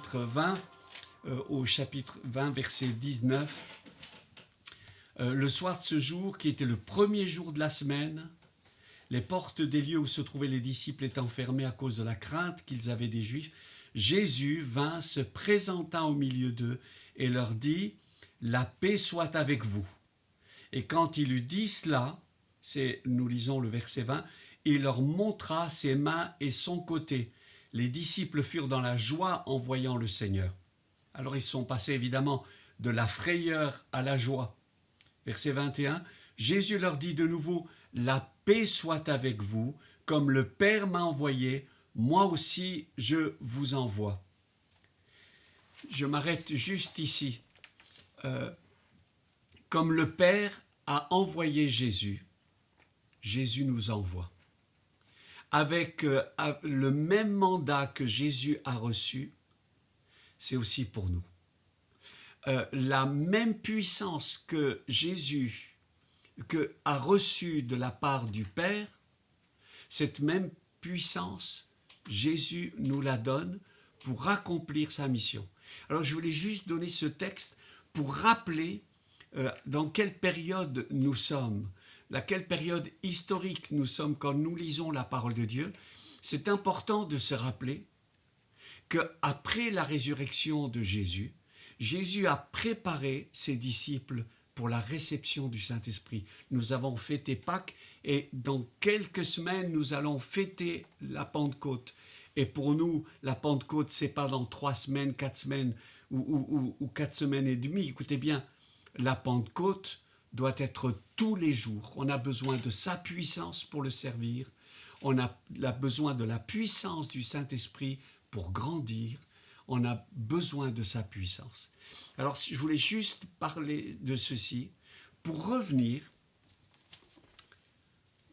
chapitre 20, au chapitre 20, verset 19. Le soir de ce jour, qui était le premier jour de la semaine, les portes des lieux où se trouvaient les disciples étant fermées à cause de la crainte qu'ils avaient des Juifs, Jésus vint, se présenta au milieu d'eux et leur dit « La paix soit avec vous ». Et quand il eut dit cela, nous lisons le verset 20, il leur montra ses mains et son côté. Les disciples furent dans la joie en voyant le Seigneur. Alors ils sont passés évidemment de la frayeur à la joie. Verset 21, Jésus leur dit de nouveau, « La paix soit avec vous, comme le Père m'a envoyé, moi aussi je vous envoie. » Je m'arrête juste ici. Comme le Père a envoyé Jésus, Jésus nous envoie. Avec le même mandat que Jésus a reçu, c'est aussi pour nous. La même puissance que Jésus a reçue de la part du Père, cette même puissance, Jésus nous la donne pour accomplir sa mission. Alors je voulais juste donner ce texte pour rappeler dans quelle période nous sommes, dans quelle période historique nous sommes quand nous lisons la parole de Dieu. C'est important de se rappeler qu'après la résurrection de Jésus, Jésus a préparé ses disciples pour la réception du Saint-Esprit. Nous avons fêté Pâques et dans quelques semaines, nous allons fêter la Pentecôte. Et pour nous, la Pentecôte, ce n'est pas dans 3 semaines, 4 semaines ou 4 semaines et demie. Écoutez bien, la Pentecôte doit être tous les jours. On a besoin de sa puissance pour le servir. On a besoin de la puissance du Saint-Esprit pour grandir. On a besoin de sa puissance. Alors, je voulais juste parler de ceci pour revenir,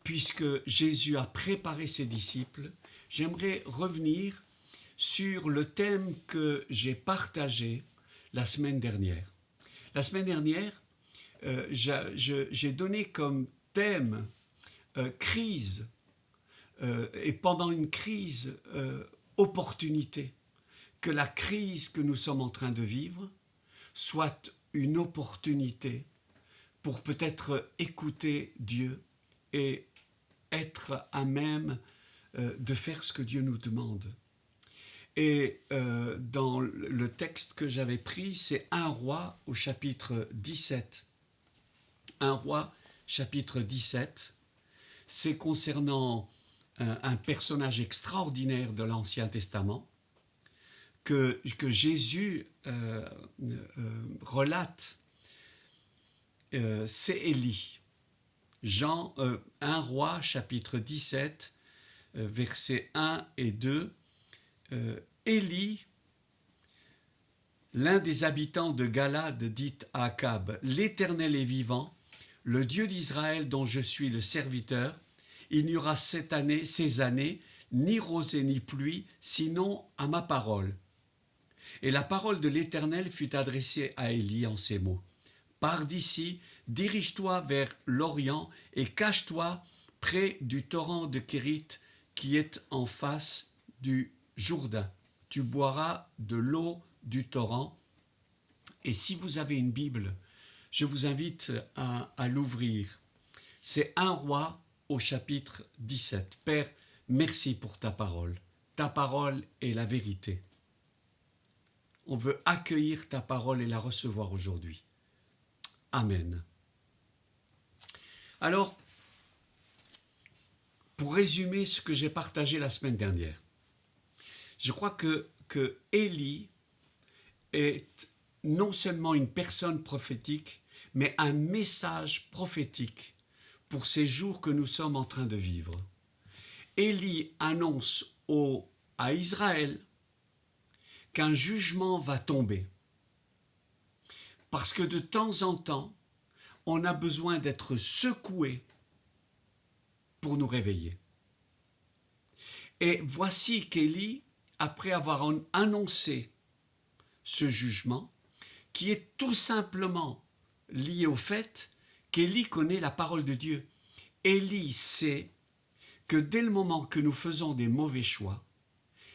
puisque Jésus a préparé ses disciples, j'aimerais revenir sur le thème que j'ai partagé la semaine dernière. La semaine dernière, j'ai donné comme thème crise, et pendant une crise, opportunité. Que la crise que nous sommes en train de vivre soit une opportunité pour peut-être écouter Dieu et être à même de faire ce que Dieu nous demande. Et dans le texte que j'avais pris, c'est 1 Roi au chapitre 17. 1 Roi, chapitre 17, c'est concernant un personnage extraordinaire de l'Ancien Testament que Jésus relate, c'est Élie. 1 Roi, chapitre 17, versets 1 et 2. Élie, l'un des habitants de Galade, dit à Akab, « L'Éternel est vivant, le Dieu d'Israël dont je suis le serviteur, il n'y aura ces années, ni rosée ni pluie, sinon à ma parole. » Et la parole de l'Éternel fut adressée à Élie en ces mots. « Pars d'ici, dirige-toi vers l'Orient et cache-toi près du torrent de Kérit qui est en face du Jourdain. Tu boiras de l'eau du torrent. » Et si vous avez une Bible, je vous invite à l'ouvrir. C'est 1 Roi au chapitre 17. Père, merci pour ta parole. Ta parole est la vérité. On veut accueillir ta parole et la recevoir aujourd'hui. Amen. Alors, pour résumer ce que j'ai partagé la semaine dernière, je crois que Élie est non seulement une personne prophétique, mais un message prophétique pour ces jours que nous sommes en train de vivre. Élie annonce à Israël qu'un jugement va tomber. Parce que de temps en temps, on a besoin d'être secoué pour nous réveiller. Et voici qu'Élie, après avoir annoncé ce jugement, qui est tout simplement lié au fait qu'Élie connaît la parole de Dieu. Élie sait que dès le moment que nous faisons des mauvais choix,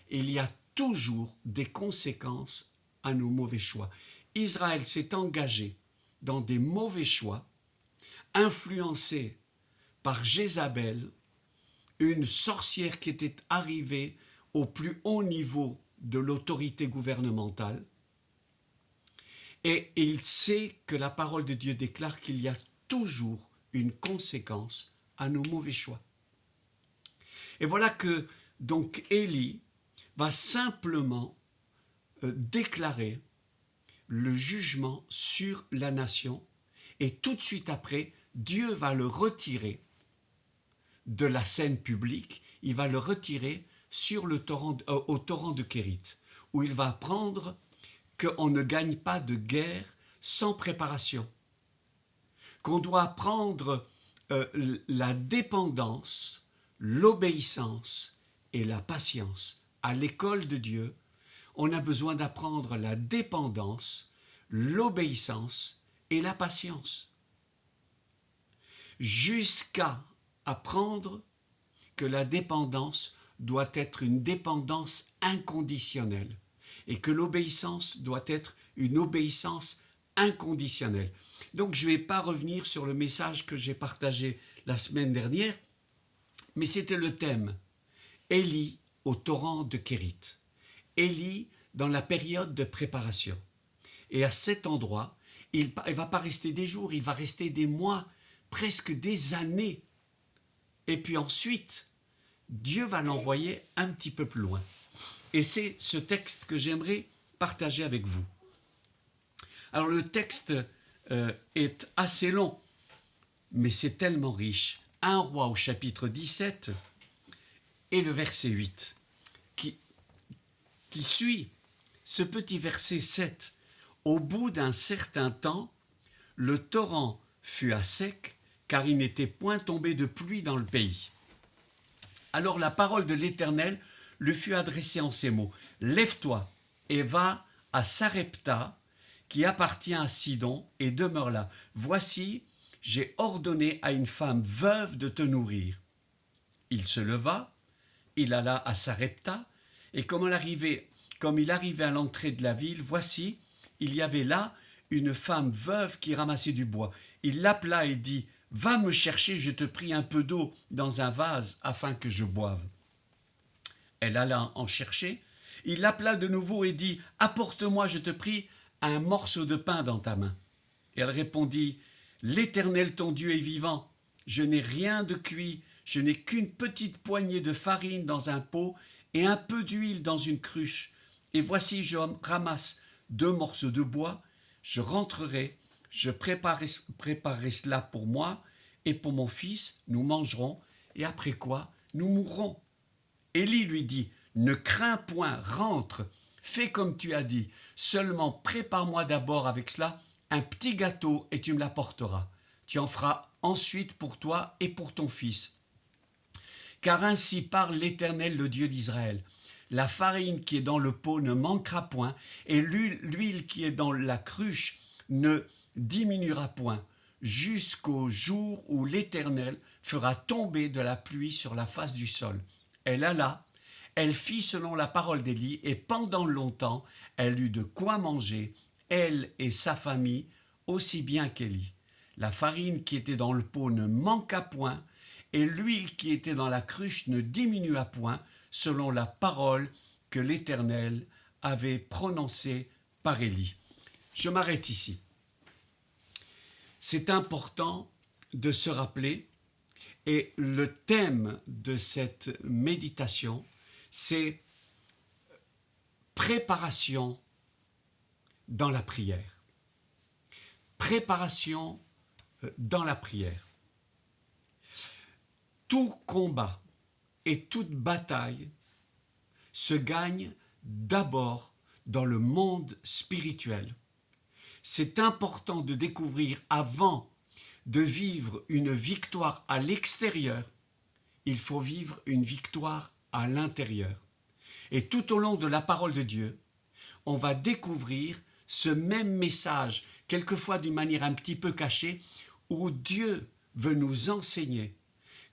il y a toujours des conséquences à nos mauvais choix. Israël s'est engagé dans des mauvais choix, influencé par Jézabel, une sorcière qui était arrivée au plus haut niveau de l'autorité gouvernementale. Et il sait que la parole de Dieu déclare qu'il y a toujours une conséquence à nos mauvais choix. Et voilà que donc Élie va simplement déclarer le jugement sur la nation et tout de suite après, Dieu va le retirer de la scène publique, il va le retirer sur le au torrent de Kérit, où il va apprendre qu'on ne gagne pas de guerre sans préparation, qu'on doit apprendre la dépendance, l'obéissance et la patience. À l'école de Dieu, on a besoin d'apprendre la dépendance, l'obéissance et la patience, jusqu'à apprendre que la dépendance doit être une dépendance inconditionnelle et que l'obéissance doit être une obéissance inconditionnelle. Donc je ne vais pas revenir sur le message que j'ai partagé la semaine dernière, mais c'était le thème Élie au torrent de Kérit. Élie dans la période de préparation. Et à cet endroit, il ne va pas rester des jours, il va rester des mois, presque des années. Et puis ensuite, Dieu va l'envoyer un petit peu plus loin. Et c'est ce texte que j'aimerais partager avec vous. Alors le texte est assez long, mais c'est tellement riche. 1 Roi au chapitre 17 et le verset 8, qui suit ce petit verset 7. Au bout d'un certain temps, le torrent fut à sec, car il n'était point tombé de pluie dans le pays. Alors la parole de l'Éternel lui fut adressée en ces mots. Lève-toi et va à Sarepta, qui appartient à Sidon, et demeure là. Voici, j'ai ordonné à une femme veuve de te nourrir. Il se leva, il alla à Sarepta, et comme il arrivait à l'entrée de la ville, voici, il y avait là une femme veuve qui ramassait du bois. Il l'appela et dit, « Va me chercher, je te prie, un peu d'eau dans un vase afin que je boive. » Elle alla en chercher. Il l'appela de nouveau et dit, « Apporte-moi, je te prie, un morceau de pain dans ta main. » Et elle répondit, « L'Éternel ton Dieu est vivant. Je n'ai rien de cuit, je n'ai qu'une petite poignée de farine dans un pot et un peu d'huile dans une cruche. Et voici, je ramasse 2 morceaux de bois, je rentrerai, je préparerai cela pour moi et pour mon fils, nous mangerons, et après quoi, nous mourrons. » Élie lui dit, « Ne crains point, rentre, fais comme tu as dit, seulement prépare-moi d'abord avec cela un petit gâteau et tu me l'apporteras. Tu en feras ensuite pour toi et pour ton fils. Car ainsi parle l'Éternel, le Dieu d'Israël. La farine qui est dans le pot ne manquera point, et l'huile qui est dans la cruche ne diminuera point, jusqu'au jour où l'Éternel fera tomber de la pluie sur la face du sol. » Elle alla, elle fit selon la parole d'Élie, et pendant longtemps, elle eut de quoi manger, elle et sa famille, aussi bien qu'Élie. La farine qui était dans le pot ne manqua point, et l'huile qui était dans la cruche ne diminua point, selon la parole que l'Éternel avait prononcée par Élie. Je m'arrête ici. C'est important de se rappeler, et le thème de cette méditation, c'est préparation dans la prière. Préparation dans la prière. Tout combat et toute bataille se gagne d'abord dans le monde spirituel. C'est important de découvrir avant de vivre une victoire à l'extérieur, il faut vivre une victoire à l'intérieur. Et tout au long de la parole de Dieu, on va découvrir ce même message, quelquefois d'une manière un petit peu cachée, où Dieu veut nous enseigner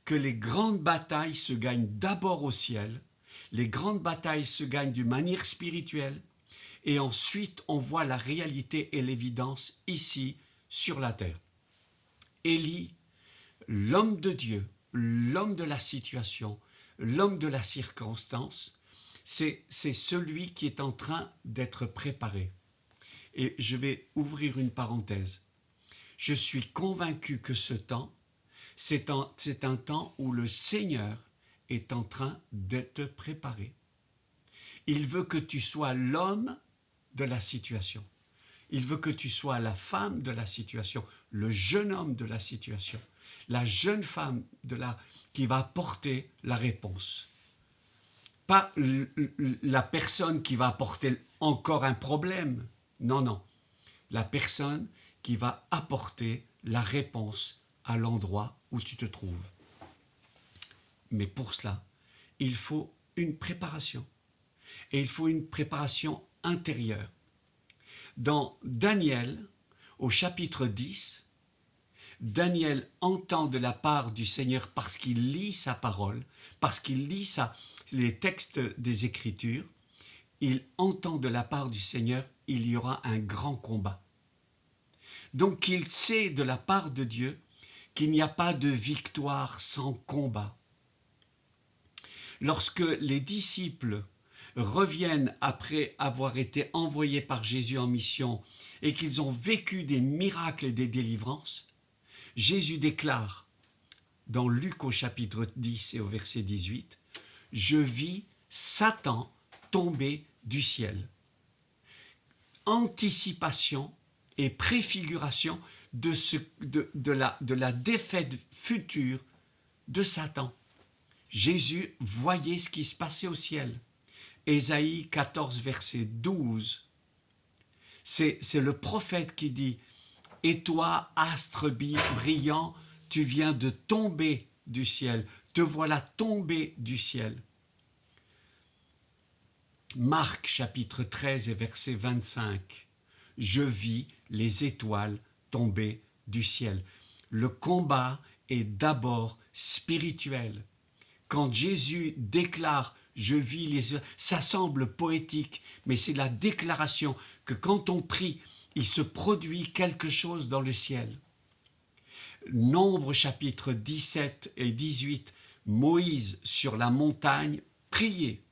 que les grandes batailles se gagnent d'abord au ciel, Les grandes batailles se gagnent d'une manière spirituelle et ensuite on voit la réalité et l'évidence ici sur la terre. Élie, l'homme de Dieu, l'homme de la situation, l'homme de la circonstance, c'est celui qui est en train d'être préparé. Et je vais ouvrir une parenthèse. Je suis convaincu que ce temps, c'est un temps où le Seigneur est en train de te préparer. Il veut que tu sois l'homme de la situation. Il veut que tu sois la femme de la situation, le jeune homme de la situation, la jeune femme qui va apporter la réponse. Pas la personne qui va apporter encore un problème. Non, non. La personne qui va apporter la réponse à l'endroit où tu te trouves. Mais pour cela, il faut une préparation. Et il faut une préparation intérieure. Dans Daniel, au chapitre 10, Daniel entend de la part du Seigneur parce qu'il lit sa parole, parce qu'il lit les textes des Écritures, il entend de la part du Seigneur, il y aura un grand combat. Donc il sait de la part de Dieu qu'il n'y a pas de victoire sans combat. Lorsque les disciples reviennent après avoir été envoyés par Jésus en mission et qu'ils ont vécu des miracles et des délivrances, Jésus déclare dans Luc au chapitre 10 et au verset 18, « Je vis Satan tomber du ciel. » Anticipation et préfiguration de la défaite future de Satan. Jésus voyait ce qui se passait au ciel. Ésaïe 14, verset 12, c'est le prophète qui dit « Et toi, astre brillant, tu viens de tomber du ciel, te voilà tombé du ciel. » Marc chapitre 13 et verset 25, « Je vis les étoiles tomber du ciel. » Le combat est d'abord spirituel. Quand Jésus déclare « Je vis les étoiles », ça semble poétique, mais c'est la déclaration que quand on prie, il se produit quelque chose dans le ciel. Nombre chapitre 17 et 18, Moïse sur la montagne priait.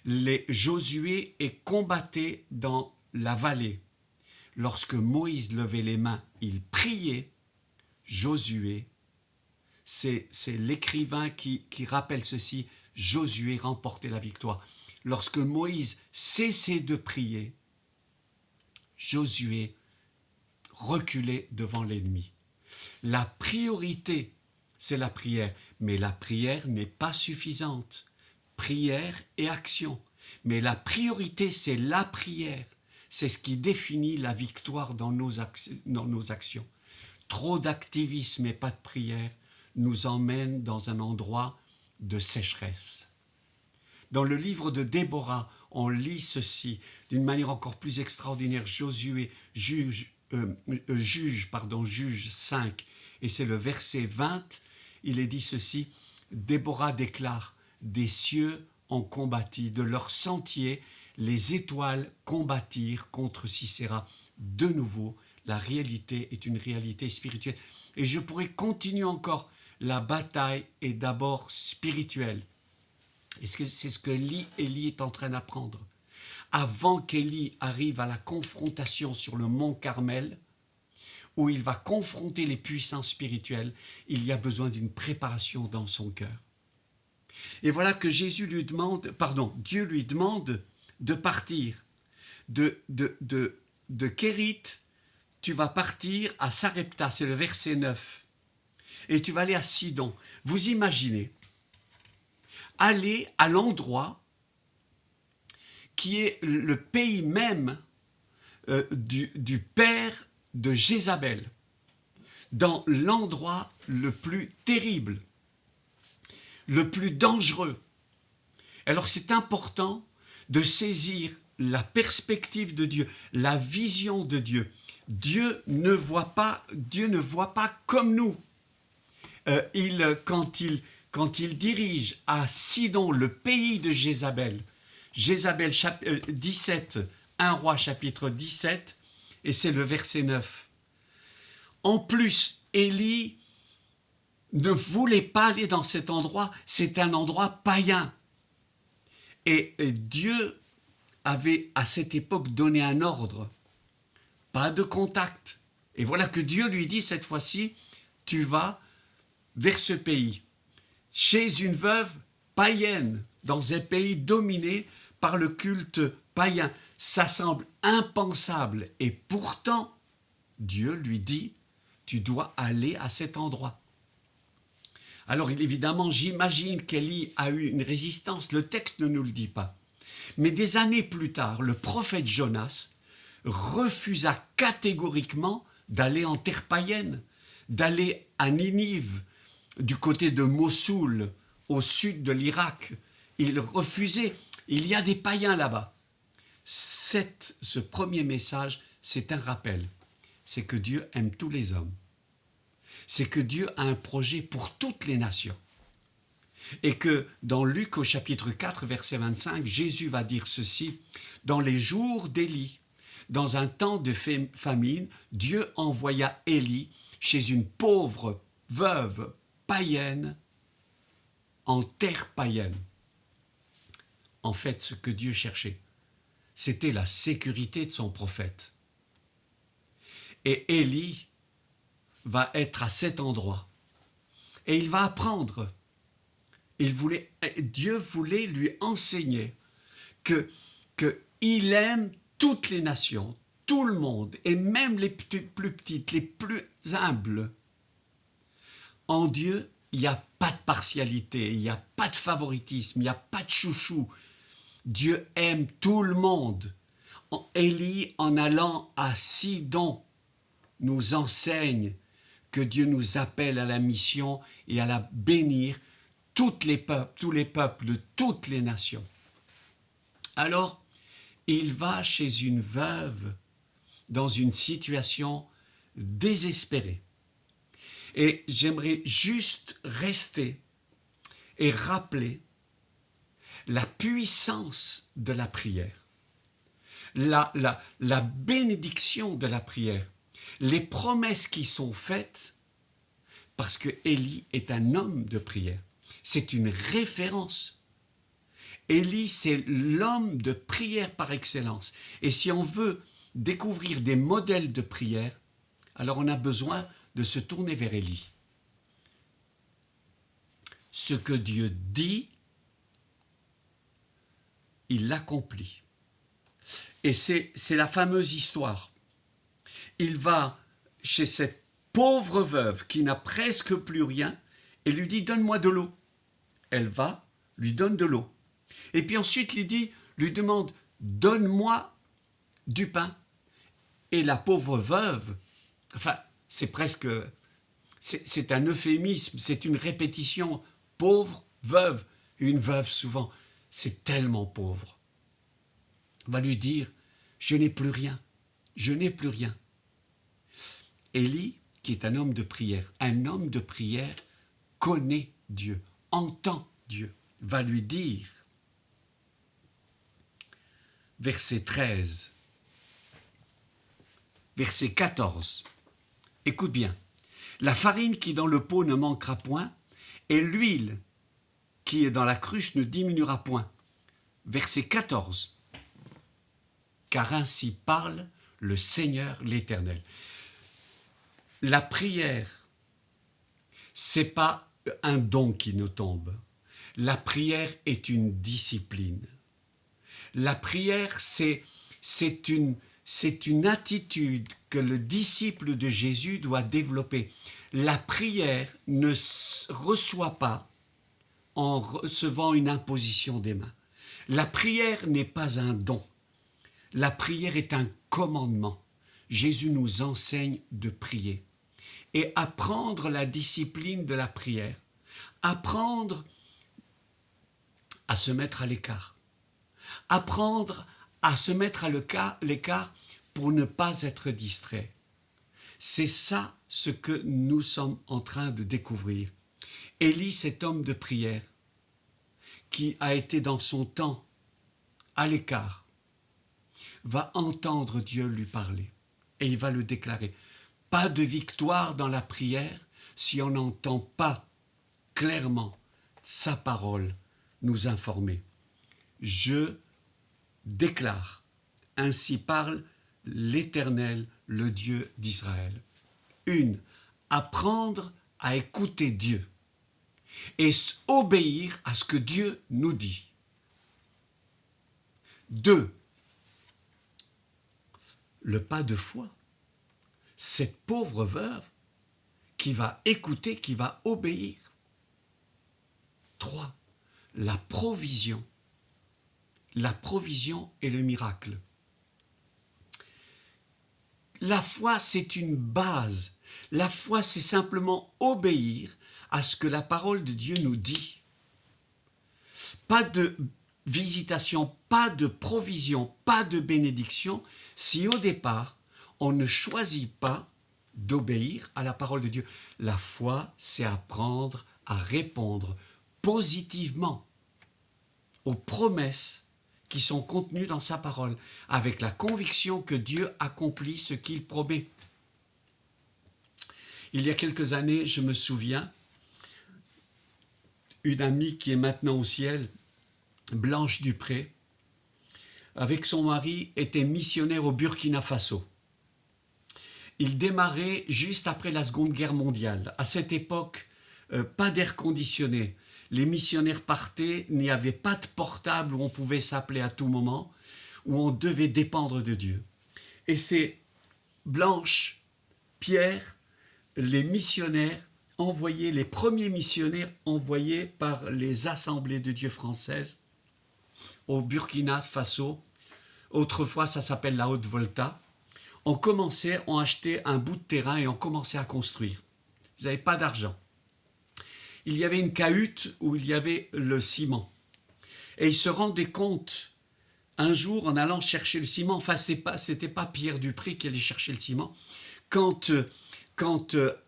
Les Josué et combattait dans la vallée. Lorsque Moïse levait les mains, il priait. Josué, c'est l'écrivain qui rappelle ceci, Josué remportait la victoire. Lorsque Moïse cessait de prier, Josué reculait devant l'ennemi. La priorité, c'est la prière, mais la prière n'est pas suffisante. Prière et action. Mais la priorité, c'est la prière. C'est ce qui définit la victoire dans nos actions. Trop d'activisme et pas de prière nous emmène dans un endroit de sécheresse. Dans le livre de Déborah, on lit ceci d'une manière encore plus extraordinaire. Josué, juge 5, et c'est le verset 20, il est dit ceci, Déborah déclare, « Des cieux ont combattu, de leur sentier, les étoiles combattirent contre Sisera. » De nouveau, la réalité est une réalité spirituelle. Et je pourrais continuer encore, la bataille est d'abord spirituelle. Et c'est ce que Élie est en train d'apprendre. Avant qu'Élie arrive à la confrontation sur le mont Carmel, où il va confronter les puissances spirituelles, il y a besoin d'une préparation dans son cœur. Et voilà que Dieu lui demande de partir. De Kérit, tu vas partir à Sarepta, c'est le verset 9. Et tu vas aller à Sidon. Vous imaginez, aller à l'endroit qui est le pays même du père de Jézabel, dans l'endroit le plus terrible, le plus dangereux. Alors c'est important de saisir la perspective de Dieu, la vision de Dieu. Dieu ne voit pas comme nous. Quand il quand il dirige à Sidon, le pays de Jézabel, Jézabel 17, 1 Roi chapitre 17, et c'est le verset 9. En plus, Élie ne voulait pas aller dans cet endroit, c'est un endroit païen. Et Dieu avait à cette époque donné un ordre, pas de contact. Et voilà que Dieu lui dit cette fois-ci, tu vas vers ce pays, chez une veuve païenne, dans un pays dominé par le culte païen. Ça semble impensable et pourtant, Dieu lui dit, tu dois aller à cet endroit. Alors évidemment, j'imagine qu'Élie a eu une résistance, le texte ne nous le dit pas. Mais des années plus tard, le prophète Jonas refusa catégoriquement d'aller en terre païenne, d'aller à Ninive, du côté de Mossoul, au sud de l'Irak. Il refusait, il y a des païens là-bas. Ce premier message, c'est un rappel, c'est que Dieu aime tous les hommes. C'est que Dieu a un projet pour toutes les nations. Et que dans Luc au chapitre 4, verset 25, Jésus va dire ceci, « Dans les jours d'Élie, dans un temps de famine, Dieu envoya Élie chez une pauvre veuve païenne en terre païenne. » En fait, ce que Dieu cherchait, c'était la sécurité de son prophète. Et Élie va être à cet endroit. Et il va apprendre. Dieu voulait lui enseigner qu'il aime toutes les nations, tout le monde, et même les plus petites, les plus humbles. En Dieu, il n'y a pas de partialité, il n'y a pas de favoritisme, il n'y a pas de chouchou. Dieu aime tout le monde. Élie, en allant à Sidon, nous enseigne que Dieu nous appelle à la mission et à la bénir tous les peuples de toutes les nations. Alors, il va chez une veuve dans une situation désespérée. Et j'aimerais juste rester et rappeler la puissance de la prière, la bénédiction de la prière, les promesses qui sont faites, parce que Élie est un homme de prière. C'est une référence. Élie, c'est l'homme de prière par excellence. Et si on veut découvrir des modèles de prière, alors on a besoin de se tourner vers Élie. Ce que Dieu dit, il l'accomplit. Et c'est la fameuse histoire. Il va chez cette pauvre veuve qui n'a presque plus rien et lui dit « Donne-moi de l'eau ». Elle va, lui donne de l'eau. Et puis ensuite, lui demande « Donne-moi du pain ». Et la pauvre veuve, enfin, c'est un euphémisme, c'est une répétition. Pauvre veuve, une veuve souvent, c'est tellement pauvre. Va lui dire « Je n'ai plus rien, je n'ai plus rien ». Élie, qui est un homme de prière connaît Dieu, entend Dieu, va lui dire, verset 13, verset 14, écoute bien, la farine qui est dans le pot ne manquera point, et l'huile qui est dans la cruche ne diminuera point. Verset 14, car ainsi parle le Seigneur l'Éternel. La prière, c'est pas un don qui nous tombe. La prière est une discipline. La prière, c'est une attitude que le disciple de Jésus doit développer. La prière ne reçoit pas en recevant une imposition des mains. La prière n'est pas un don. La prière est un commandement. Jésus nous enseigne de prier. Et apprendre la discipline de la prière, apprendre à se mettre à l'écart, apprendre à se mettre à l'écart pour ne pas être distrait. C'est ça ce que nous sommes en train de découvrir. Élie, cet homme de prière, qui a été dans son temps à l'écart, va entendre Dieu lui parler et il va le déclarer. Pas de victoire dans la prière si on n'entend pas clairement sa parole nous informer. Je déclare, ainsi parle l'Éternel, le Dieu d'Israël. 1. Apprendre à écouter Dieu et obéir à ce que Dieu nous dit. 2. Le pas de foi. Cette pauvre veuve qui va écouter, qui va obéir. 3. La provision. La provision et le miracle. La foi, c'est une base. La foi, c'est simplement obéir à ce que la parole de Dieu nous dit. Pas de visitation, pas de provision, pas de bénédiction, si au départ, on ne choisit pas d'obéir à la parole de Dieu. La foi, c'est apprendre à répondre positivement aux promesses qui sont contenues dans sa parole, avec la conviction que Dieu accomplit ce qu'il promet. Il y a quelques années, je me souviens, une amie qui est maintenant au ciel, Blanche Dupré, avec son mari, était missionnaire au Burkina Faso. Il démarrait juste après la Seconde Guerre mondiale. À cette époque, pas d'air conditionné. Les missionnaires partaient, il n'y avait pas de portable où on pouvait s'appeler à tout moment, où on devait dépendre de Dieu. Et c'est Blanche, Pierre, les missionnaires envoyés, les premiers missionnaires envoyés par les assemblées de Dieu françaises au Burkina Faso. Autrefois, ça s'appelle la Haute-Volta. On acheté un bout de terrain et on commençait à construire. Ils n'avaient pas d'argent. Il y avait une cahute où il y avait le ciment. Et ils se rendaient compte, un jour, en allant chercher le ciment, enfin, c'était pas Pierre Dupré qui allait chercher le ciment, quand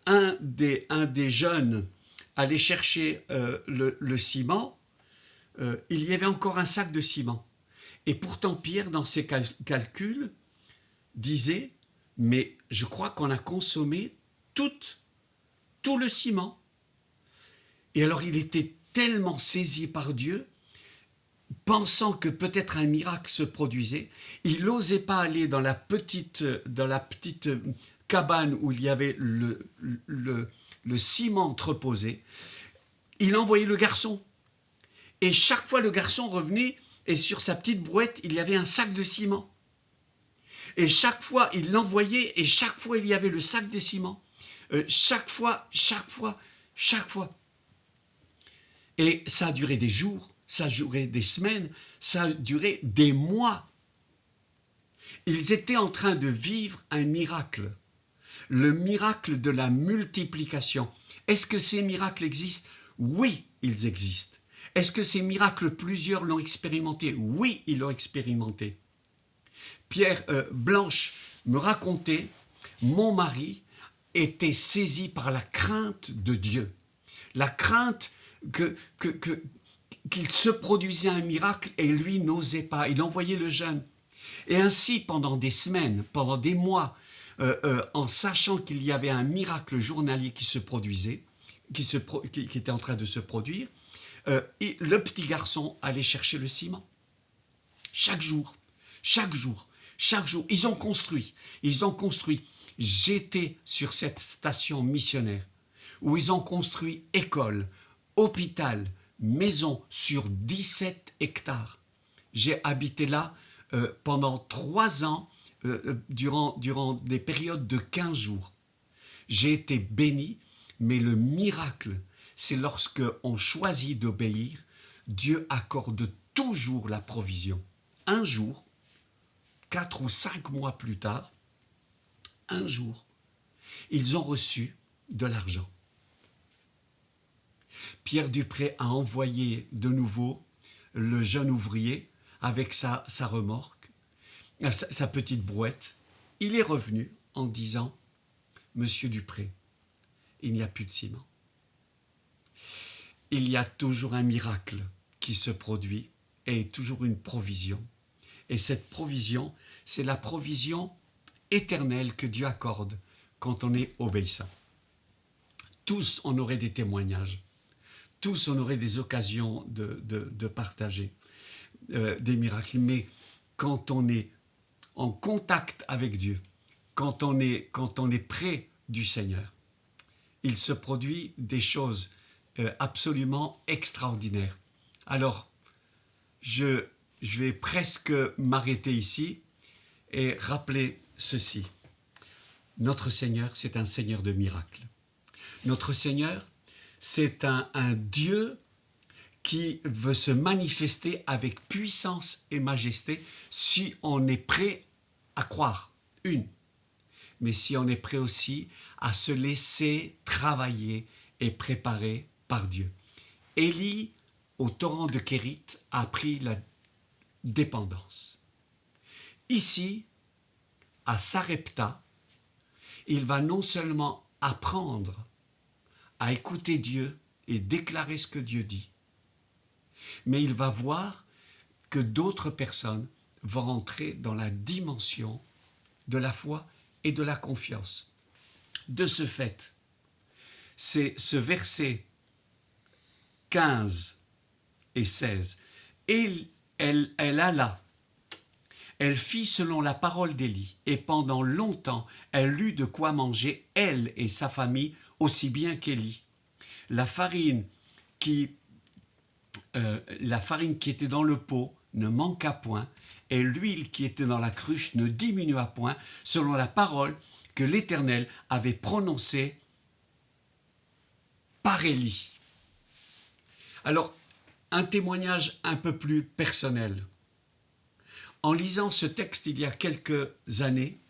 un des jeunes allait chercher le ciment, il y avait encore un sac de ciment. Et pourtant, Pierre, dans ses calculs, disait, mais je crois qu'on a consommé tout le ciment. Et alors il était tellement saisi par Dieu, pensant que peut-être un miracle se produisait, il n'osait pas aller dans la petite cabane où il y avait le ciment entreposé. Il envoyait le garçon. Et chaque fois le garçon revenait et sur sa petite brouette, il y avait un sac de ciment. Et chaque fois, il l'envoyait et chaque fois, il y avait le sac de ciment. Chaque fois. Et ça a duré des jours, ça a duré des semaines, ça a duré des mois. Ils étaient en train de vivre un miracle, le miracle de la multiplication. Est-ce que ces miracles existent? Oui, ils existent. Est-ce que ces miracles, plusieurs l'ont expérimenté? Oui, ils l'ont expérimenté. Blanche me racontait, mon mari était saisi par la crainte de Dieu, la crainte qu'il se produisait un miracle et lui n'osait pas, il envoyait le jeune. Et ainsi, pendant des semaines, pendant des mois, en sachant qu'il y avait un miracle journalier qui se produisait, qui était en train de se produire, et le petit garçon allait chercher le ciment. Chaque jour. Ils ont construit. J'étais sur cette station missionnaire où ils ont construit école, hôpital, maison sur 17 hectares. J'ai habité là pendant 3 ans, durant des périodes de 15 jours. J'ai été béni, mais le miracle, c'est lorsque on choisit d'obéir, Dieu accorde toujours la provision. Un jour, 4 ou 5 mois plus tard, un jour, ils ont reçu de l'argent. Pierre Dupré a envoyé de nouveau le jeune ouvrier avec sa remorque, sa petite brouette. Il est revenu en disant « Monsieur Dupré, il n'y a plus de ciment. » il y a toujours un miracle qui se produit et toujours une provision. Et cette provision, c'est la provision éternelle que Dieu accorde quand on est obéissant. Tous, on aurait des témoignages. Tous, on aurait des occasions de partager des miracles. Mais quand on est en contact avec Dieu, quand on est près du Seigneur, il se produit des choses absolument extraordinaires. Alors, je vais presque m'arrêter ici et rappeler ceci. Notre Seigneur, c'est un Seigneur de miracles. Notre Seigneur, c'est un Dieu qui veut se manifester avec puissance et majesté si on est prêt à croire, mais si on est prêt aussi à se laisser travailler et préparer par Dieu. Élie, au torrent de Kérit, a appris la dépendance. Ici, à Sarepta, il va non seulement apprendre à écouter Dieu et déclarer ce que Dieu dit, mais il va voir que d'autres personnes vont rentrer dans la dimension de la foi et de la confiance. De ce fait, c'est ce verset 15 et 16. Et elle alla, elle fit selon la parole d'Élie, et pendant longtemps, elle eut de quoi manger, elle et sa famille, aussi bien qu'Élie. La farine qui était dans le pot ne manqua point, et l'huile qui était dans la cruche ne diminua point, selon la parole que l'Éternel avait prononcée par Élie. Alors, un témoignage un peu plus personnel. En lisant ce texte il y a quelques années,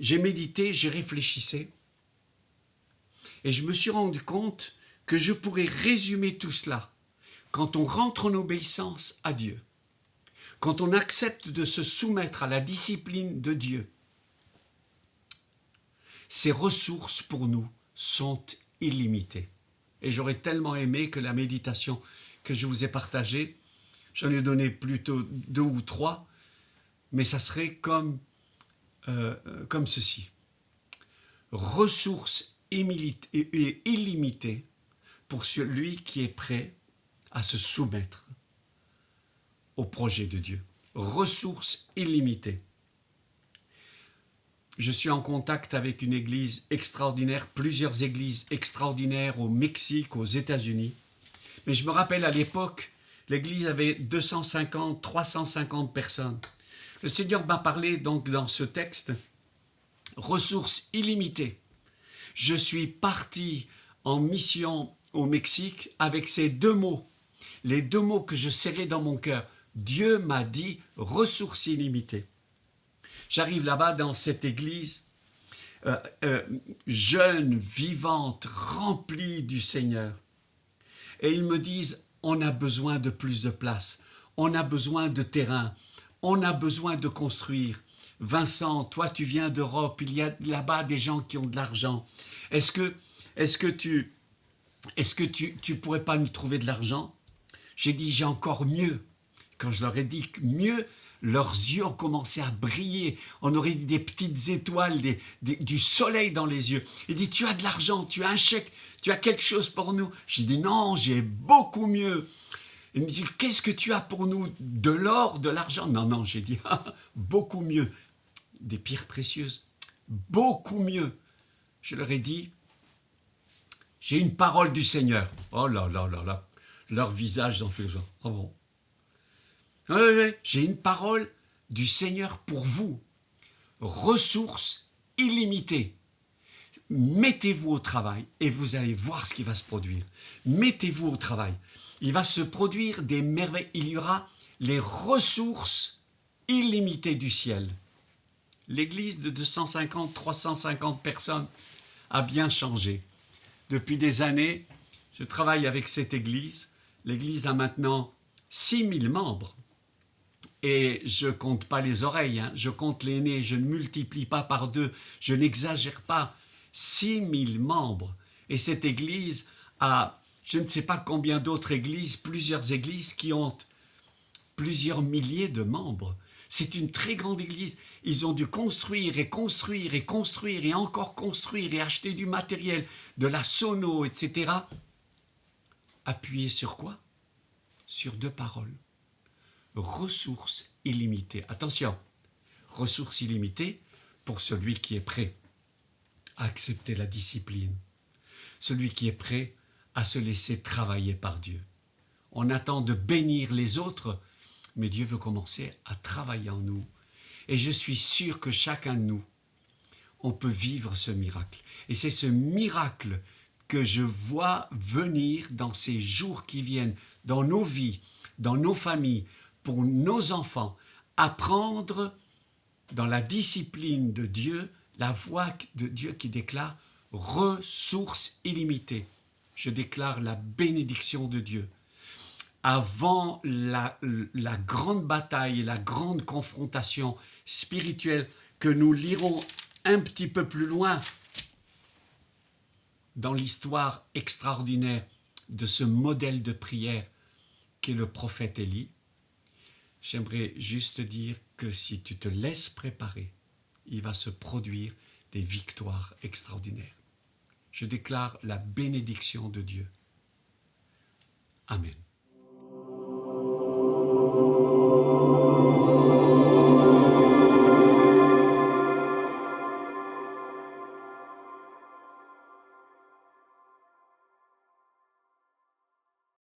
j'ai médité, j'ai réfléchi, et je me suis rendu compte que je pourrais résumer tout cela quand on rentre en obéissance à Dieu, quand on accepte de se soumettre à la discipline de Dieu. Ses ressources pour nous sont illimitées. Et j'aurais tellement aimé que la méditation que je vous ai partagée, j'en ai donné plutôt 2 ou 3, mais ça serait comme ceci. Ressources illimitées pour celui qui est prêt à se soumettre au projet de Dieu. Ressources illimitées. Je suis en contact avec une église extraordinaire, plusieurs églises extraordinaires au Mexique, aux États-Unis. Mais je me rappelle à l'époque, l'église avait 250, 350 personnes. Le Seigneur m'a parlé donc dans ce texte, ressources illimitées. Je suis parti en mission au Mexique avec ces 2 mots, les 2 mots que je serrais dans mon cœur. Dieu m'a dit ressources illimitées. J'arrive là-bas dans cette église jeune, vivante, remplie du Seigneur. Et ils me disent, on a besoin de plus de place, on a besoin de terrain, on a besoin de construire. Vincent, toi tu viens d'Europe, il y a là-bas des gens qui ont de l'argent. Est-ce que tu pourrais pas nous trouver de l'argent? J'ai dit, j'ai encore mieux. Quand je leur ai dit mieux, leurs yeux ont commencé à briller. On aurait dit des petites étoiles, du soleil dans les yeux. Il dit, tu as de l'argent, tu as un chèque, tu as quelque chose pour nous. J'ai dit, non, j'ai beaucoup mieux. Il me dit, qu'est-ce que tu as pour nous? De l'or, de l'argent? Non, j'ai dit, beaucoup mieux. Des pierres précieuses, beaucoup mieux. Je leur ai dit, j'ai une parole du Seigneur. Oh là là là là, leur visage en fait genre, oh bon. Oui, j'ai une parole du Seigneur pour vous. Ressources illimitées. Mettez-vous au travail et vous allez voir ce qui va se produire. Mettez-vous au travail. Il va se produire des merveilles. Il y aura les ressources illimitées du ciel. L'église de 250, 350 personnes a bien changé. Depuis des années, je travaille avec cette église. L'église a maintenant 6000 membres. Et je ne compte pas les oreilles, je compte les nez, je ne multiplie pas par 2, je n'exagère pas. 6000 membres. Et cette église a, je ne sais pas combien d'autres églises, plusieurs églises qui ont plusieurs milliers de membres. C'est une très grande église. Ils ont dû construire et construire et construire et encore construire et acheter du matériel, de la sono, etc. Appuyé sur quoi? Sur 2 paroles. Ressources illimitées. Attention, ressources illimitées pour celui qui est prêt à accepter la discipline, celui qui est prêt à se laisser travailler par Dieu. On attend de bénir les autres, mais Dieu veut commencer à travailler en nous. Et je suis sûr que chacun de nous, on peut vivre ce miracle. Et c'est ce miracle que je vois venir dans ces jours qui viennent, dans nos vies, dans nos familles, pour nos enfants, apprendre dans la discipline de Dieu, la voix de Dieu qui déclare ressources illimitées. Je déclare la bénédiction de Dieu. Avant la grande bataille et la grande confrontation spirituelle que nous lirons un petit peu plus loin dans l'histoire extraordinaire de ce modèle de prière qu'est le prophète Élie, j'aimerais juste dire que si tu te laisses préparer, il va se produire des victoires extraordinaires. Je déclare la bénédiction de Dieu. Amen.